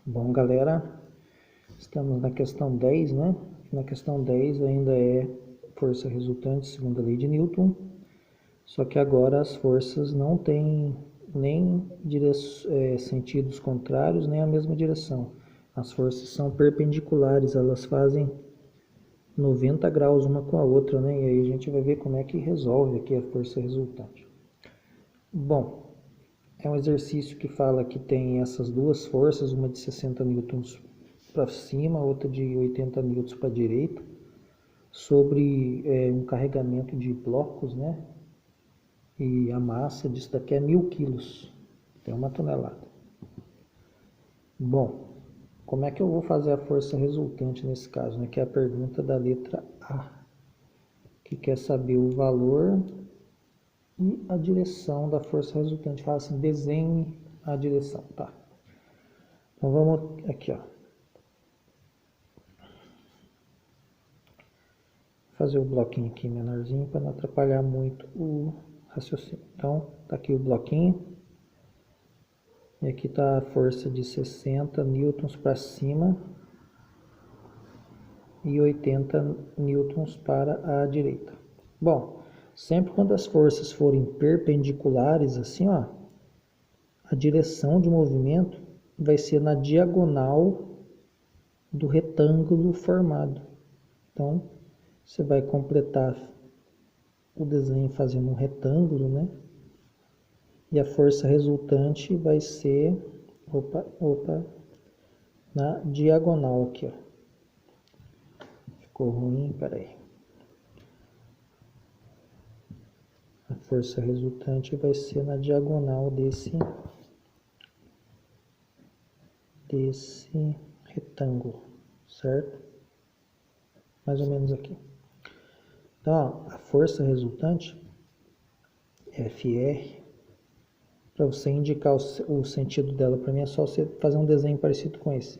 Bom, galera, estamos na questão 10, né? Na questão 10 ainda é força resultante segundo a lei de Newton, só que agora as forças não têm nem sentidos contrários, nem a mesma direção. As forças são perpendiculares, elas fazem 90 graus uma com a outra, né? E aí a gente vai ver como é que resolve aqui a força resultante. Bom, é um exercício que fala que tem essas duas forças, uma de 60 newtons para cima, outra de 80 newtons para a direita, sobre um carregamento de blocos, né? E a massa disso daqui é 1000 quilos, tem 1 tonelada. Bom, como é que eu vou fazer a força resultante nesse caso, né? Que é a pergunta da letra A, que quer saber o valor e a direção da força resultante. Fala assim, desenhe a direção, tá? Então vamos aqui, ó. Fazer o bloquinho aqui menorzinho para não atrapalhar muito o raciocínio. Então, tá aqui o bloquinho. E aqui tá a força de 60 newtons para cima e 80 newtons para a direita. Bom, sempre quando as forças forem perpendiculares, assim, ó, a direção de movimento vai ser na diagonal do retângulo formado. Então, você vai completar o desenho fazendo um retângulo, né? E a força resultante vai ser, na diagonal aqui, ó. Ficou ruim, peraí. A força resultante vai ser na diagonal desse retângulo, certo? Mais ou menos aqui. Então, ó, a força resultante, FR, para você indicar o sentido dela para mim é só você fazer um desenho parecido com esse.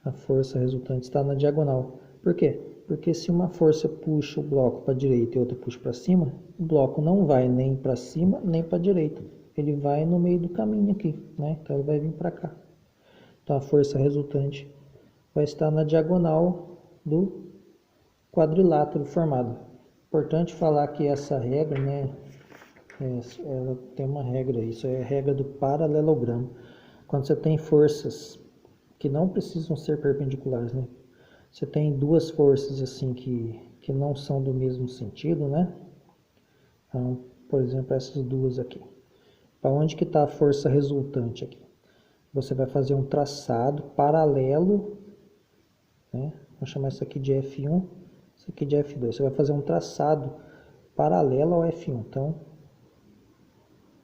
A força resultante está na diagonal. Por quê? Porque se uma força puxa o bloco para a direita e outra puxa para cima, o bloco não vai nem para cima nem para a direita. Ele vai no meio do caminho aqui, né? Então ele vai vir para cá. Então a força resultante vai estar na diagonal do quadrilátero formado. Importante falar que essa regra, né? Ela tem uma regra, isso é a regra do paralelogramo. Quando você tem forças que não precisam ser perpendiculares, né? Você tem duas forças assim que não são do mesmo sentido, né? Então, por exemplo, essas duas aqui. Para onde que está a força resultante aqui? Você vai fazer um traçado paralelo, né? Vou chamar isso aqui de F1, isso aqui de F2. Você vai fazer um traçado paralelo ao F1, então,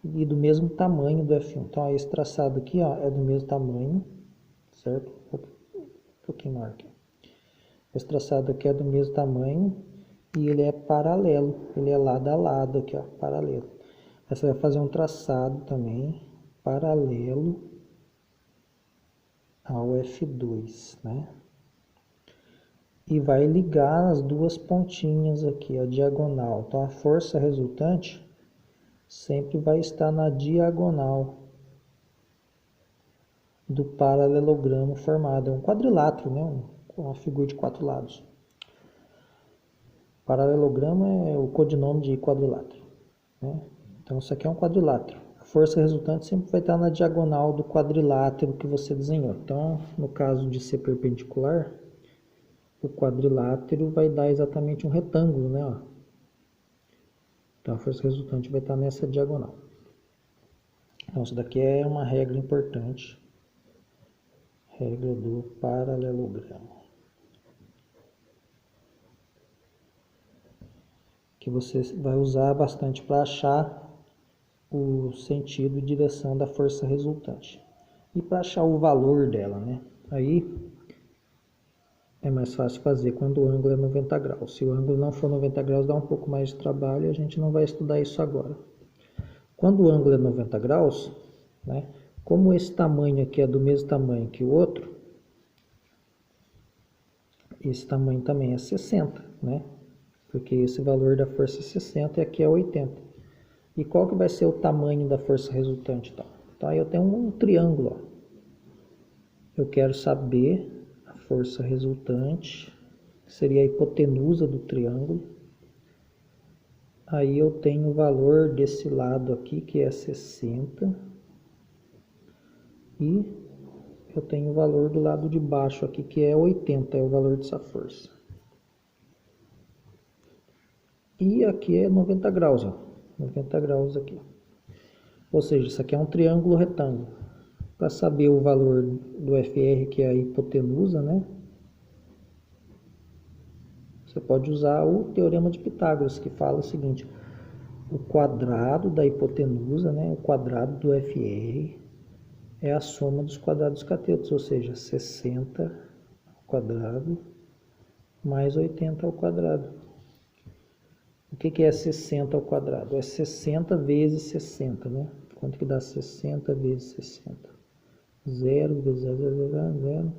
e do mesmo tamanho do F1. Então, esse traçado aqui, ó, é do mesmo tamanho, certo? Um pouquinho maior aqui. Esse traçado aqui é do mesmo tamanho e ele é paralelo, ele é lado a lado aqui, ó, paralelo. Aí você vai fazer um traçado também paralelo ao F2, né? E vai ligar as duas pontinhas aqui, a diagonal. Então a força resultante sempre vai estar na diagonal do paralelogramo formado. É um quadrilátero, né? Uma figura de 4 lados. Paralelogramo é o codinome de quadrilátero, né? Então isso aqui é um quadrilátero. A força resultante sempre vai estar na diagonal do quadrilátero que você desenhou. Então, no caso de ser perpendicular, o quadrilátero vai dar exatamente um retângulo, né? Ó. Então a força resultante vai estar nessa diagonal. Então isso daqui é uma regra importante. Regra do paralelogramo. Que você vai usar bastante para achar o sentido e direção da força resultante. E para achar o valor dela, né? Aí é mais fácil fazer quando o ângulo é 90 graus. Se o ângulo não for 90 graus, dá um pouco mais de trabalho e a gente não vai estudar isso agora. Quando o ângulo é 90 graus, né? Como esse tamanho aqui é do mesmo tamanho que o outro, esse tamanho também é 60, né? Porque esse valor da força é 60 e aqui é 80. E qual que vai ser o tamanho da força resultante? Então aí eu tenho um triângulo, ó. eu quero saber a força resultante, que seria a hipotenusa do triângulo. Aí eu tenho o valor desse lado aqui, que é 60, e eu tenho o valor do lado de baixo aqui, que é 80, é o valor dessa força. E aqui é 90 graus, ó, 90 graus aqui. Ou seja, isso aqui é um triângulo retângulo. Para saber o valor do FR, que é a hipotenusa, né? Você pode usar o teorema de Pitágoras, que fala o seguinte: o quadrado da hipotenusa, né? O quadrado do FR é a soma dos quadrados catetos, ou seja, 60 ao quadrado mais 80 ao quadrado. O que é 60 ao quadrado? É 60 vezes 60, né? Quanto que dá 60 vezes 60? 0 vezes 0, 0, 0, 0.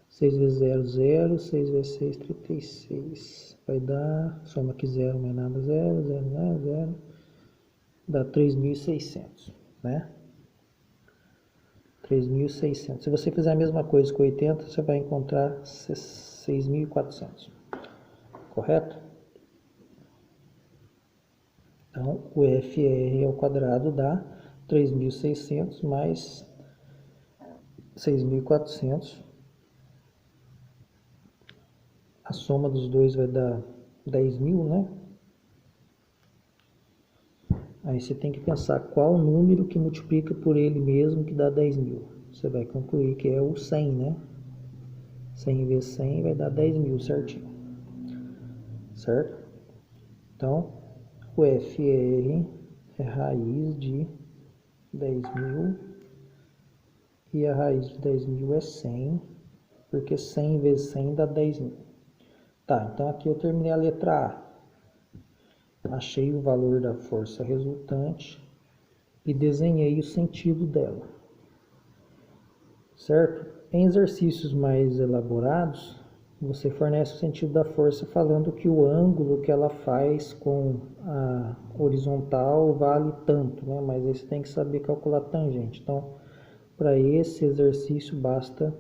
6 vezes 0, 0. 6 vezes 6, 36. Vai dar, soma aqui 0 mais nada, 0, 0, 0, 0. Dá 3.600, né? 3.600. Se você fizer a mesma coisa com 80, você vai encontrar 6.400. Correto? Então, o FR ao quadrado dá 3.600 mais 6.400. A soma dos dois vai dar 10.000, né? Aí você tem que pensar qual número que multiplica por ele mesmo que dá 10.000. Você vai concluir que é o 100, né? 100 vezes 100 vai dar 10.000 certinho. Certo? Então, o FR é raiz de 10.000 e a raiz de 10.000 é 100, porque 100 vezes 100 dá 10.000. Tá, então aqui eu terminei a letra A. Achei o valor da força resultante e desenhei o sentido dela. Certo? Em exercícios mais elaborados, você fornece o sentido da força falando que o ângulo que ela faz com a horizontal vale tanto, né? Mas aí você tem que saber calcular tangente. Então, para esse exercício, basta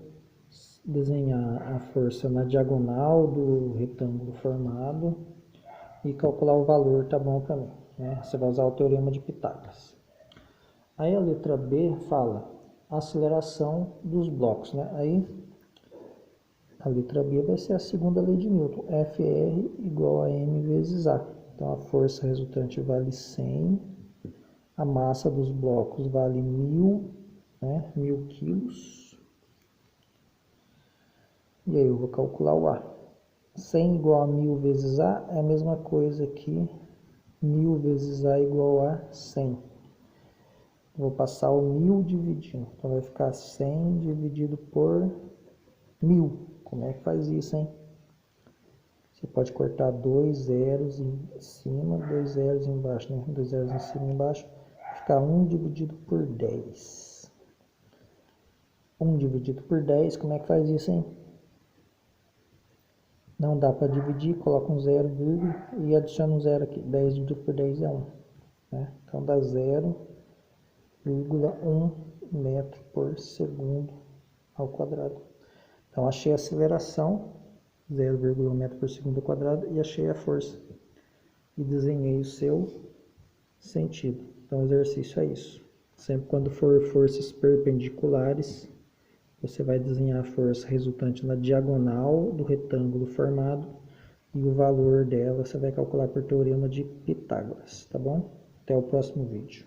desenhar a força na diagonal do retângulo formado e calcular o valor, tá bom para mim, né? Você vai usar o teorema de Pitágoras. Aí a letra B fala aceleração dos blocos, né? Aí a letra B vai ser a segunda lei de Newton, FR igual a m vezes A. Então a força resultante vale 100, a massa dos blocos vale 1.000, né? 1.000 quilos. E aí eu vou calcular o A. 100 igual a 1.000 vezes A é a mesma coisa que 1.000 vezes A igual a 100. Vou passar o 1.000 dividindo. Então vai ficar 100 dividido por 1.000. Como é que faz isso, hein? Você pode cortar 2 zeros em cima, 2 zeros embaixo, né? 2 zeros em cima e embaixo. Vai ficar 1 dividido por 10. 1 dividido por 10, como é que faz isso, hein? Não dá para dividir, coloca um 0, e adiciona um 0 aqui. 10 dividido por 10 é 1. Né? Então dá 0,1 metro por segundo ao quadrado. Então achei a aceleração, 0,1 metro por segundo ao quadrado, e achei a força. E desenhei o seu sentido. Então o exercício é isso. Sempre quando for forças perpendiculares, você vai desenhar a força resultante na diagonal do retângulo formado e o valor dela você vai calcular por teorema de Pitágoras, tá bom? Até o próximo vídeo.